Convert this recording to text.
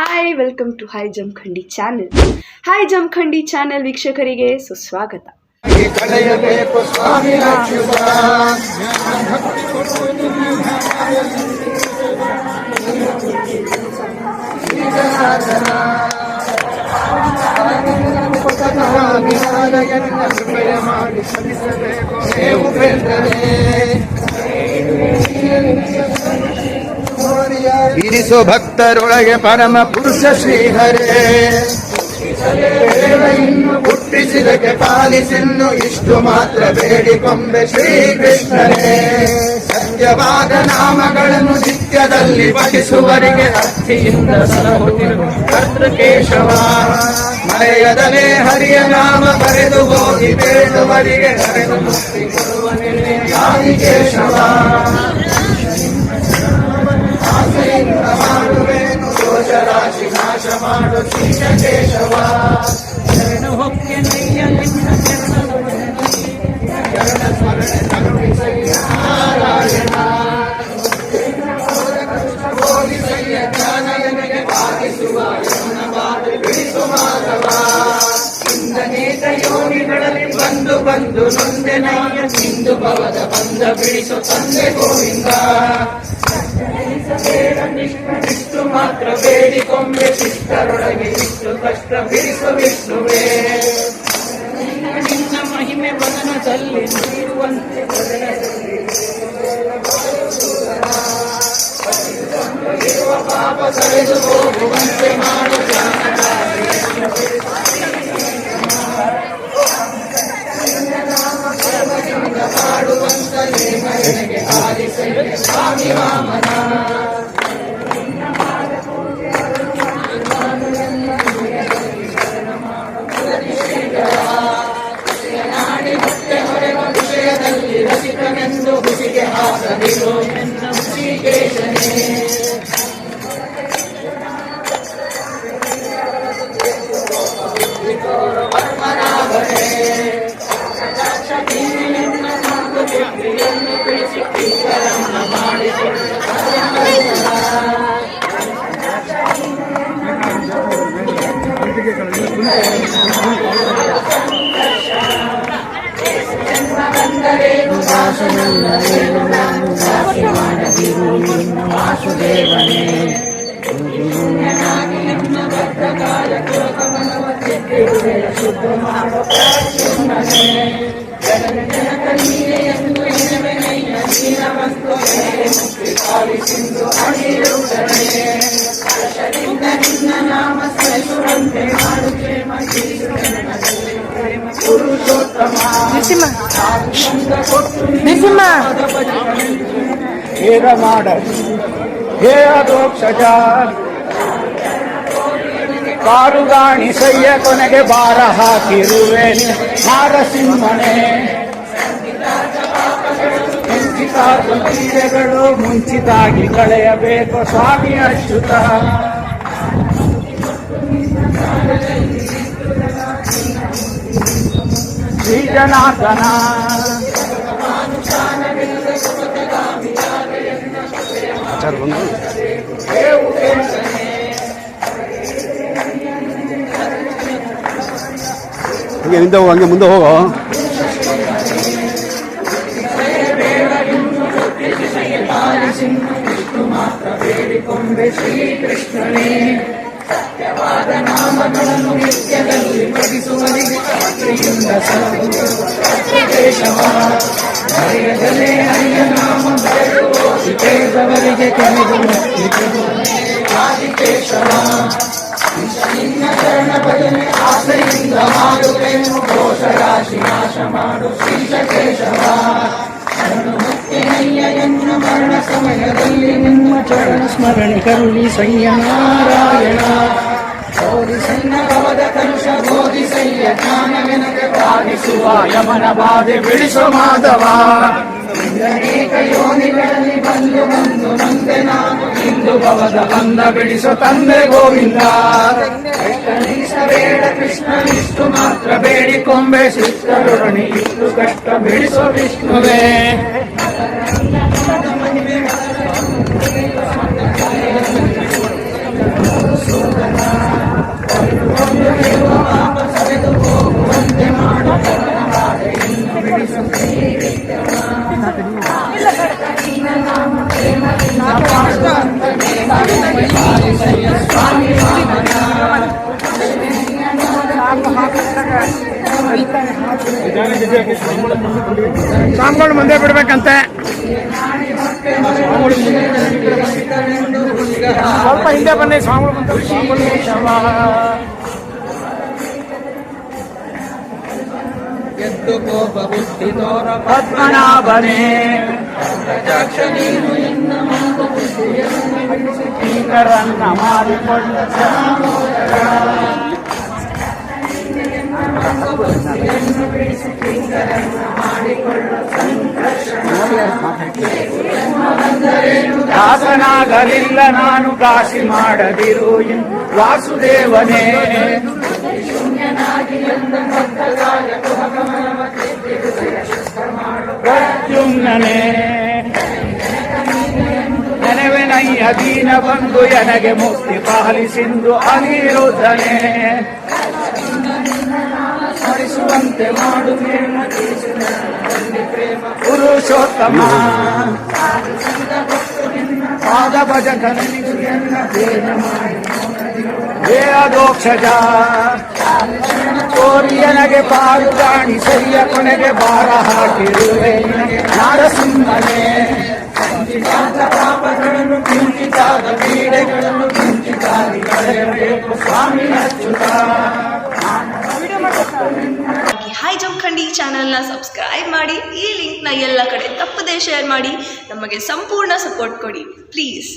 Hi welcome to hi Jamakhandi channel. Hi Jamakhandi channel ವೀಕ್ಷಕರಿಗೆ ಸುಸ್ವಾಗತ. ಇರಿಸೋ ಭಕ್ತರೊಳಗೆ ಪರಮ ಪುರುಷ ಶ್ರೀಹರೇ, ಹುಟ್ಟಿಸಿದಕ್ಕೆ ಪಾಲಿಸಿನ್ನು ಇಷ್ಟು ಮಾತ್ರ ಬೇಡಿಕೊಂಬೆ ಶ್ರೀಕೃಷ್ಣರೇ. ಸತ್ಯವಾದ ನಾಮಗಳನ್ನು ನಿತ್ಯದಲ್ಲಿ ಪಠಿಸುವರಿಗೆ ಅರ್ಥಿಯಿಂದ ಸಲಹುತ್ತಿರುವ ಕರ್ತೃಕೇಶವ. ಮರೆಯದಲೇ ಹರಿಯ ನಾಮ ಬರೆದು ಹೋಗಿ ಬೇಡುವರಿಗೆ ಕರೆದು ಮುಕ್ತಿ ಕೊಡುವ ಆದಿಕೇಶವ. ಆಸೆಯಿಂದ ಮಾಡುವೇನು ದೋಷ ರಾಶಿ ನಾಶ ಮಾಡು ಶ್ರೀಕೇಶವ. ಶರಣು ಹೊಕ್ಕೆ ನಯ್ಯ ನಿನ್ನ ಚರಣ ಸ್ಮರಣೆ ಕರುಣಿಸಯ್ಯ ನಾರಾಯಣ. ಬೋಧಿಸಯ್ಯ ಜ್ಞಾನ ನಿನಗೆ ಬಾಧಿಸುವ ಯಮನವಾದ ಬಿಡಿಸು ಮಾಧವ. ಇಂದನೇಕ ಯೋನಿಗಳಲ್ಲಿ ಬಂದು ಬಂದು ನೊಂದೆ ನಯ್ಯ ಸಿಂಧು ಭವದ ಬಂದ ಬಿಡಿಸು ತಂದೆ ಗೋವಿಂದ. ಇಷ್ಟು ಮಾತ್ರ ಬೇಡಿಕೊಂಬೆ ಶಿಷ್ಟರೊಳಗೆ ಇಷ್ಟು ಕಷ್ಟ ಬಿಡಿಸು ವಿಷ್ಣುವೇ. ನಿನ್ನ ಮಹಿಮೆ ವದನದಲ್ಲಿ ನೀಡುವಂತೆ ಇರುವ ಪಾಪ ಕಳೆದು ಹೋಗುವಂತೆ ಮಾಡು ಮಾಡುವಂತಲೇ ನನಗೆ ಆಲಿಸಯ್ಯ ಸ್ವಾಮಿ ವಾಮನ. ನಾಡಿ ಹೊಟ್ಟೆ ಹೊರೆವ ವಿಷಯದಲ್ಲಿ ರಸಿಕನೆಂದು ಹುಸಿಗೆ ಹಾಸದಿರು ಎನ್ನ ಶ್ರೀಕೇಶನೇ. ವರ್ಮನಾಭನೇ ಬಿಡಿಸಿ ಕೀರ್ತನ ಮಾಡಿಕೊಂಡು ವಾಸುದೇವನೇ ಶುದ್ಧ ಮಾಡ ಸಿಂಧು ಅಣಿರುಡನೆ ಹರ್ಷದಿಂದ ನಿನ್ನ ನಾಮ ಸ್ಮರಿಸುವಂತೆ ಮಾಡುತ್ತೆ ಪುರುಷೋತ್ತಮ ಹೇರ ಮಾಡ ಹೇ ಅದೋಕ್ಷಜ ಕಾರುಗಾಣಿಸಯ್ಯ ಕೊನೆಗೆ ಭಾರ ಹಾಕಿರುವೆ ನಾರಸಿಂಹನೇ. ಕ್ರೀಡೆಗಳು ಮುಂಚಿತಾಗಿ ಕಳೆಯಬೇಕು ಸ್ವಾಮಿ ಅಚ್ಯುತ. ಶ್ರೀಜನಾಥನ ಹಂಗೆ ಮುಂದೆ ಹೋಗೋ. ಇಷ್ಟು ಮಾತ್ರ ಬೇಡಿಕೊಂಬೆ ಶ್ರೀಕೃಷ್ಣನೇ. ಸತ್ಯವಾದ ನಾಮಗಳನ್ನು ನಿತ್ಯದಲ್ಲಿ ಪಠಿಸುವರಿಗೆ ರಾತ್ರಿಯಿಂದ ಸಲಹುವ ಹರಿಯದಲೇ ಹರಿಯ ನಾಮ ಬೇಡುವವರಿಗೆ ಕರೆದು ಆದಿಕೇಶವ. ನಿನ್ನ ಚರಣ ಭಜನೆ ಆಸೆಯಿಂದ ಮಾಡುವೆನು ದೋಷ ರಾಶಿ ನಾಶ ಮಾಡು ಶ್ರೀಕೇಶವ. ಎನ್ನ ಮರಣ ಸಮಯದಲ್ಲಿ ನಿಮ್ಮ ಚರಣ ಸ್ಮರಣೆ ಕರುಣಿಸಯ್ಯ ನಾರಾಯಣ. ಬೋಧಿಸಯ್ಯ ಭವದ ಕಲುಷ ಬೋಧಿಸಯ್ಯ ಜ್ಞಾನವೆನಗೆ ಬಾಧಿಸುವ ಯಮನ ಬಾಧೆ ಬಿಡಿಸು ಮಾಧವ. ಅನೇಕ ಯೋನಿಗಳಲ್ಲಿ ಬಂದು ಬಂದು ನಂದೆ ನಾನು ಇಂದು ಭವದ ಬಂದ ಬಿಡಿಸು ತಂದೆ ಗೋವಿಂದ. ಬೇಡ ಕೃಷ್ಣ ಇಷ್ಟು ಮಾತ್ರ ಬೇಡಿಕೊಂಬೆ ಶಿಷ್ಟರೊಡನೆ ಇಷ್ಟು ಕಷ್ಟ ಬಿಡಿಸೋ ವಿಷ್ಣುವೇ. ಮಧುಸೂದನ ಇರುವ ಪಾಪ ಸವೆದು ಹೋಗುವಂತೆ ಮಾಡು ಬಾಧೆಯನ್ನು ಬಿಡಿಸು ಸ್ವಾಮಿ ಸ್ವಾಮಿಗಳು ಮುಂದೆ ಬಿಡ್ಬೇಕಂತೆ. ಸ್ವಲ್ಪ ಹಿಂದೆ ಬನ್ನಿ ಸ್ವಾಮಿಗಳು ಮುಂದೆ. ಎದ್ದು ಕೋಪ ಬುದ್ಧಿ ತೋರ ಪದ್ಮನಾಭನೇ ನೀನು ಎನ್ನ ಮಾತು ಈಗರನ್ನ ಮಾಡಿಕೊಂಡ ದಾಸನಾಗಲಿಲ್ಲ ನಾನು ಕಾಶಿ ಮಾಡದಿರು ವಾಸುದೇವನೇ ಪ್ರದ್ಯುಮ್ನನೇ ನೆನವೆನಯ್ಯ ದೀನ ಬಂದು ಎನಗೆ ಮುಕ್ತಿ ಪಾಲಿಸಿಂದು ಅನಿರುದ್ಧನೇ ಸ್ಮರಿಸುವಂತೆ ಮಾಡು ಪುರುಷೋತ್ತಮ ಪಾದ ಭಜಕನಿಗೆ ವೇದೋಕ್ಷಜ ಕೋರಿಯನಗೆ ಪಾರು ಕಾಣಿ ಸರಿಯ ಕೊನೆಗೆ ಭಾರ ಹಾಕಿರುವೆ ನಾರಸಿಂಹನೇ ಪಾಪಗಳನ್ನು ಕಿಂಚಿತಾದ ಪೀಡೆಗಳನ್ನು ಕಿಂಚಿತಾಗಿ ಕಳೆಯಬೇಕು ಸ್ವಾಮಿ ಅಚ್ಯುತ. ಹಾಯ್ ಜಮಖಂಡಿ ಚಾನಲ್ನ ಸಬ್ಸ್ಕ್ರೈಬ್ ಮಾಡಿ, ಈ ಲಿಂಕ್ನ ಎಲ್ಲ ಕಡೆ ತಪ್ಪದೇ ಶೇರ್ ಮಾಡಿ, ನಮಗೆ ಸಂಪೂರ್ಣ ಸಪೋರ್ಟ್ ಕೊಡಿ ಪ್ಲೀಸ್.